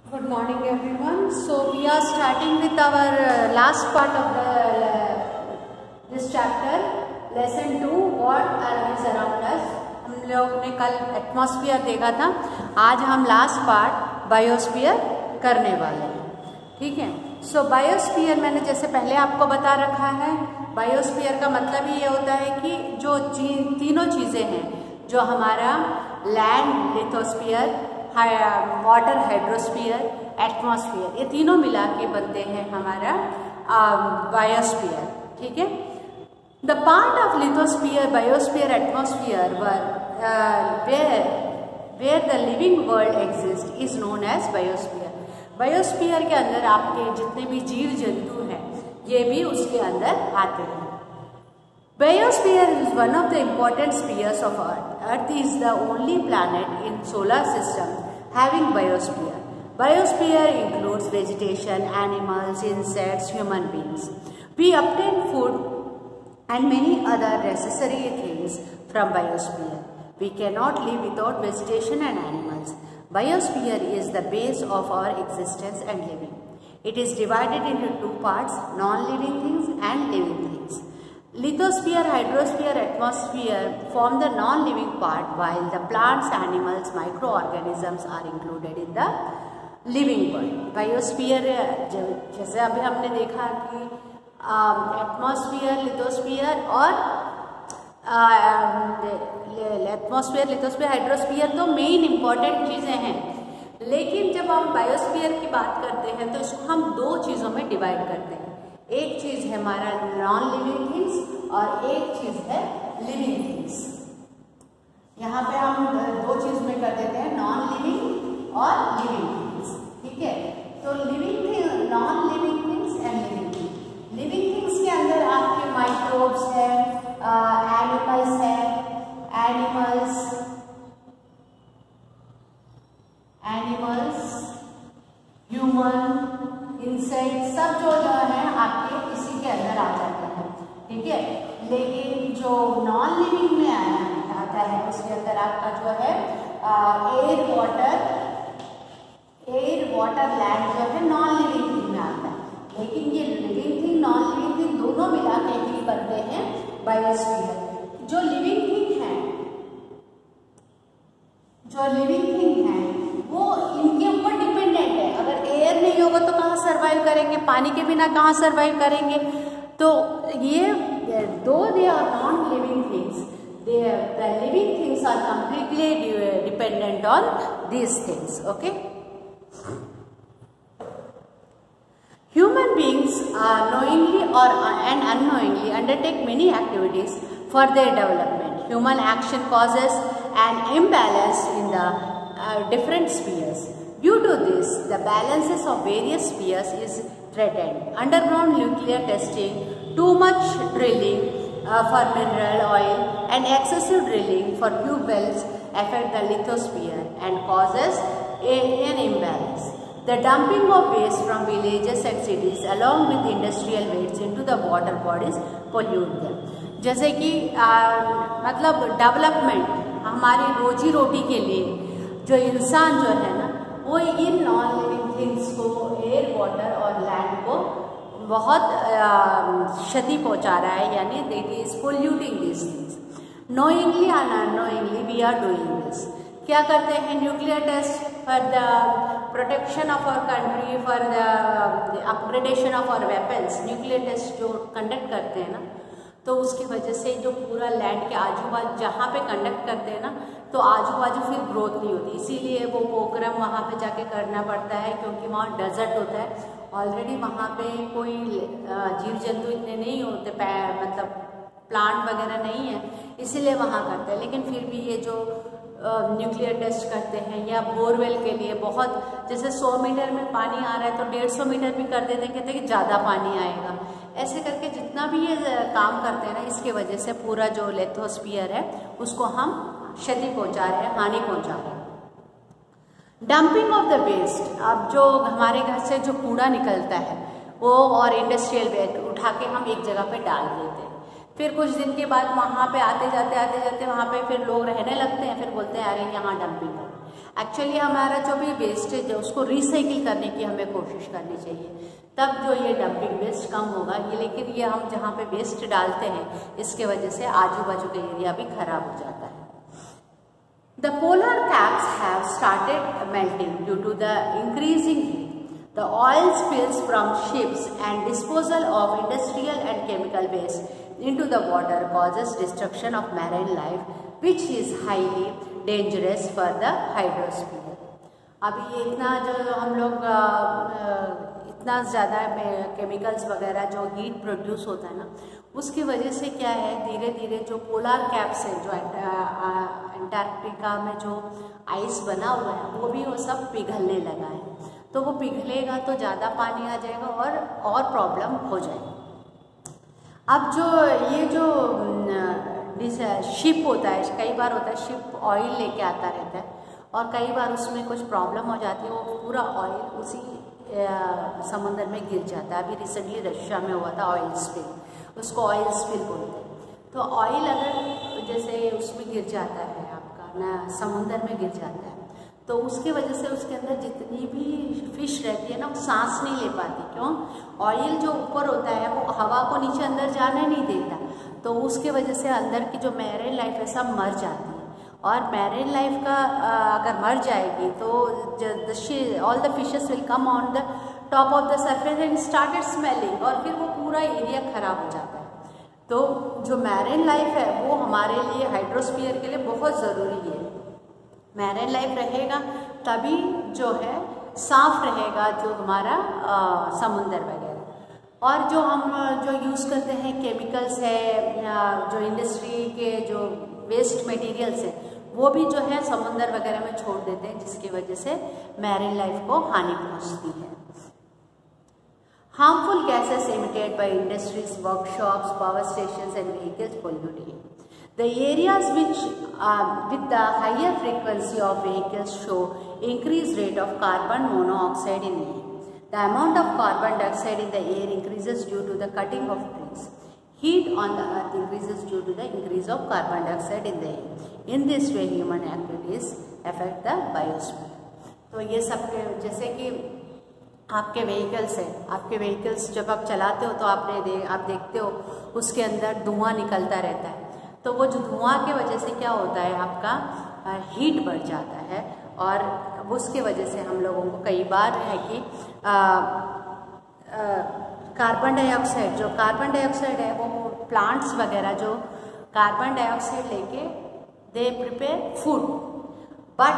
Good morning everyone. So we are starting with our last part of this chapter, lesson 2, what is around us. हम लोग ने कल atmosphere देखा था, आज हम लास्ट पार्ट बायोस्फीयर करने वाले हैं, ठीक है। सो बायोस्फीयर मैंने जैसे पहले आपको बता रखा है, बायोस्फीयर का मतलब ही ये होता है कि जो तीनों चीज़ें हैं, जो हमारा land lithosphere, water hydrosphere, atmosphere, ये तीनों मिला के बनते हैं हमारा बायोस्फीयर, ठीक है। The part of lithosphere, biosphere, atmosphere where the living world exist is known as biosphere. Biosphere के अंदर आपके जितने भी जीव जंतु हैं, ये भी उसके अंदर आते हैं। Biosphere is one of the important spheres of Earth. Earth is the only planet in solar system having biosphere. Biosphere includes vegetation, animals, insects, human beings. We obtain food and many other necessary things from biosphere. We cannot live without vegetation and animals. Biosphere is the base of our existence and living. It is divided into two parts, non-living things and living things. Lithosphere, hydrosphere, atmosphere form the non-living part, while the plants, animals, microorganisms are included in the living world. Biosphere जैसे अभी हमने देखा कि atmosphere, lithosphere और atmosphere, lithosphere, hydrosphere तो main important चीज़ें हैं, लेकिन जब हम बायोस्फीयर की बात करते हैं तो इसको हम दो चीज़ों में डिवाइड करते हैं। एक चीज है हमारा नॉन लिविंग थिंग्स और एक चीज है लिविंग थिंग्स। यहाँ पे हम दो चीज में कर देते हैं, नॉन लिविंग और लिविंग थिंग्स, ठीक है। तो living thing, non living things and living things. Living things के अंदर आपके माइक्रोब्स है, एनिमल्स है, ह्यूमन, इंसेक्ट, सब जो है आपके इसी के अंदर आ जाता है, ठीक है। लेकिन जो नॉन लिविंग में आता है उसके अंदर आपका जो है एयर वाटर लैंड जो है नॉन लिविंग थिंग में आता है। लेकिन ये living thing, non living thing दोनों मिला के ही बनते हैं बायोस्फीयर। जो लिविंग थिंग है वो इनके ऊपर डिपेंडेंट है। अगर एयर नहीं होगा तो कहाँ सर्वाइव करेंगे, पानी के बिना कहाँ सर्वाइव करेंगे। तो ये दो they are non living things, the living things are completely dependent on these things, okay. Human beings knowingly and unknowingly undertake many activities for their development. Human action causes an imbalance in the different spheres. Due to this, the balances of various spheres is threatened. Underground nuclear testing, too much drilling for mineral oil, and excessive drilling for tube wells affect the lithosphere and causes an imbalance. The dumping of waste from villages and cities along with industrial waste into the water bodies pollute them. जैसे कि मतलब development, हमारी रोजी रोटी के लिए जो इंसान जो है ना, वो इन नॉन लिविंग थिंग्स को, एयर, वाटर और लैंड को बहुत क्षति पहुंचा रहा है, यानी it is polluting this things. Knowingly और unknowingly we are doing this. क्या करते हैं? Nuclear test for the protection of our country, for the upgradation of our weapons. Nuclear test जो कंडक्ट करते हैं ना, तो उसकी वजह से जो पूरा लैंड के आजू बाजू जहाँ पे कंडक्ट करते हैं ना, तो आजू बाजू फिर ग्रोथ नहीं होती, इसीलिए वो पोखरम वहाँ पे जाके करना पड़ता है, क्योंकि वहाँ डेजर्ट होता है ऑलरेडी, वहाँ पे कोई जीव जंतु इतने नहीं होते, मतलब प्लांट वगैरह नहीं है, इसीलिए वहाँ करते हैं। लेकिन फिर भी ये जो न्यूक्लियर टेस्ट करते हैं, या बोरवेल के लिए बहुत, जैसे 100 मीटर में पानी आ रहा है तो 150 मीटर भी कर देते हैं, कहते हैं कि ज़्यादा पानी आएगा। ऐसे करके जितना भी ये काम करते हैं ना, इसके वजह से पूरा जो लिथोस्फीयर है उसको हम क्षति पहुंचा रहे हैं, हानि पहुंचा रहे हैं। डंपिंग ऑफ द वेस्ट, अब जो हमारे घर से जो कूड़ा निकलता है वो और इंडस्ट्रियल वेस्ट उठा के हम एक जगह पे डाल देते हैं, फिर कुछ दिन के बाद वहाँ पे आते जाते वहाँ पे फिर लोग रहने लगते हैं, फिर बोलते हैं अरे यहाँ डंपिंग है। एक्चुअली हमारा जो भी वेस्टेज है उसको रिसाइकिल करने की हमें कोशिश करनी चाहिए, तब जो ये डंपिंग वेस्ट कम होगा। ये लेकिन ये हम जहाँ पे वेस्ट डालते हैं इसके वजह से आजू बाजू का एरिया भी खराब हो जाता है। The polar caps have started melting due to the increasing heat. The oil spills from ships and disposal of industrial and chemical waste into the water causes destruction of marine life, which is highly dangerous for the hydrosphere. अभी ये इतना जो हम लोग इतना ज़्यादा chemicals वगैरह जो हीट प्रोड्यूस होता है ना, उसकी वजह से क्या है, धीरे धीरे जो पोलर कैप्स है, जो अंटार्कटिका में जो आइस बना हुआ है वो भी वो सब पिघलने लगा है। तो वो पिघलेगा तो ज़्यादा पानी आ जाएगा और प्रॉब्लम हो जाएगी। अब जो ये जो शिप होता है, कई बार होता है शिप ऑयल लेके आता रहता है और कई बार उसमें कुछ प्रॉब्लम हो जाती है, वो पूरा ऑयल उसी समुद्र में गिर जाता है। अभी रिसेंटली रशिया में हुआ था ऑयल स्पिल, उसको ऑयल स्पिल बोलते हैं। तो ऑयल अगर जैसे उसमें गिर जाता है आपका ना, समुद्र में गिर जाता है, तो उसकी वजह से उसके अंदर जितनी भी फिश रहती है ना, वो सांस नहीं ले पाती। क्यों? ऑयल जो ऊपर होता है वो हवा को नीचे अंदर जाने नहीं देता, तो उसके वजह से अंदर की जो मैरीन लाइफ है सब मर जाती है। और मैरीन लाइफ का अगर मर जाएगी तो all the fishes will come on the top of the surface and started smelling, और फिर वो पूरा एरिया खराब हो जाता है। तो जो मैरीन लाइफ है वो हमारे लिए, हाइड्रोस्फीयर के लिए बहुत ज़रूरी है। मैरीन लाइफ रहेगा तभी जो है साफ रहेगा जो हमारा समुंदर वगैरह। और जो हम जो यूज़ करते हैं केमिकल्स है, जो इंडस्ट्री के जो वेस्ट मटेरियल्स है, वो भी जो है समुंदर वगैरह में छोड़ देते हैं, जिसकी वजह से मैरीन लाइफ को हानि पहुंचती है। Harmful gases emitted by industries, workshops, power stations and vehicles pollute air. The areas which with the higher frequency of vehicles show increased rate of carbon monoxide in air. The amount of carbon dioxide in the air increases due to the cutting of trees. Heat on the earth increases due to the increase of carbon dioxide in the air. In this way, human activities affect the biosphere. तो ये सब के जैसे कि आपके vehicles है, आपके vehicles जब आप चलाते हो तो आप देखते हो उसके अंदर धुआं निकलता रहता है। तो वो जो धुआं के वजह से क्या होता है, आपका हीट बढ़ जाता है, और उसके वजह से हम लोगों को कई बार है कि कार्बन डाइऑक्साइड है वो प्लांट्स वगैरह जो कार्बन डाइऑक्साइड लेके they prepare food, but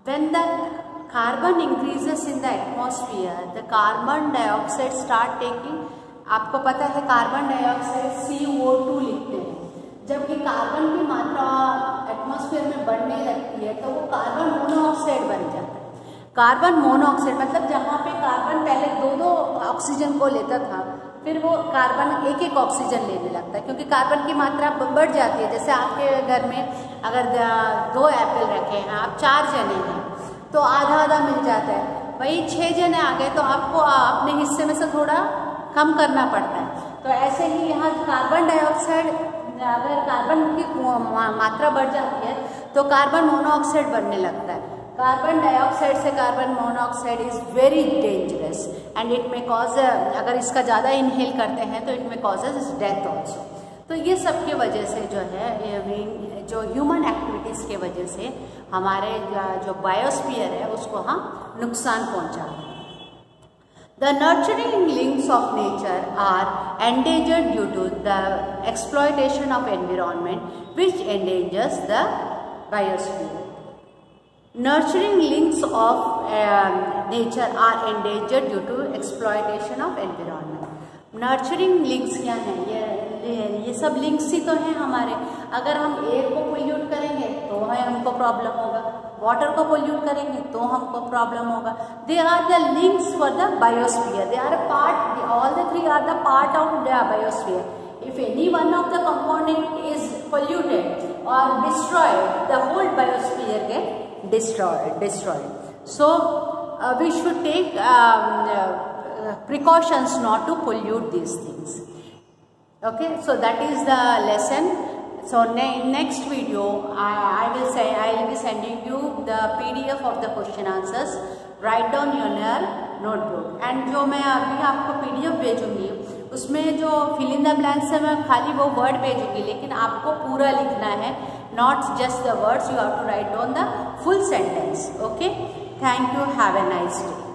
when the carbon increases in the atmosphere the carbon dioxide start taking, आपको पता है कार्बन डाइऑक्साइड CO2 लिखते हैं, जबकि कार्बन की मात्रा एटमॉस्फेयर में बढ़ने लगती है तो वो कार्बन मोनोऑक्साइड बन जाता है। कार्बन मोनोऑक्साइड मतलब जहाँ पे कार्बन पहले दो ऑक्सीजन को लेता था, फिर वो कार्बन एक ऑक्सीजन लेने लगता है, क्योंकि कार्बन की मात्रा बढ़ जाती है। जैसे आपके घर में अगर 2 एप्पल रखे हैं, आप 4 जने हैं तो आधा आधा मिल जाता है। वही 6 जने आ गए तो आपको अपने हिस्से में से थोड़ा कम करना पड़ता है। तो ऐसे ही यहाँ कार्बन डाइऑक्साइड, अगर कार्बन की मात्रा बढ़ जाती है तो कार्बन मोनोऑक्साइड बनने लगता है। कार्बन डाइऑक्साइड से carbon monoxide is very dangerous and it में कॉज, अगर इसका ज़्यादा इनहेल करते हैं तो इट में कॉजेज डेथ ऑल्सो। तो ये सब की वजह से जो है, जो ह्यूमन एक्टिविटीज़ के वजह से हमारे जो बायोस्फीयर है उसको हम नुकसान पहुंचा रहे हैं। The nurturing links of nature are endangered due to the exploitation of environment, which endangers the biosphere. Nurturing links of nature are endangered due to exploitation of environment. Nurturing links क्या है? ये सब लिंक्स ही तो हैं हमारे। अगर हम air को पोल्यूट करेंगे तो हमको प्रॉब्लम होगा, वाटर को पोल्यूट करेंगे तो हमको प्रॉब्लम होगा। They are the links for the biosphere, they are part, all the 3 are the part of the biosphere. If any one of the component is polluted और destroyed, the whole biosphere get destroyed. So we should take precautions not to pollute these things. Okay, so that is the lesson. So next video I will be sending you the PDF of the question answers. Write down in your notebook. And जो मैं अभी आपको PDF भेजूंगी उसमें जो fill in the blanks है मैं खाली वो word भेजूंगी, लेकिन आपको पूरा लिखना है, not just the words. You have to write down the full sentence. Okay? Thank you. Have a nice day.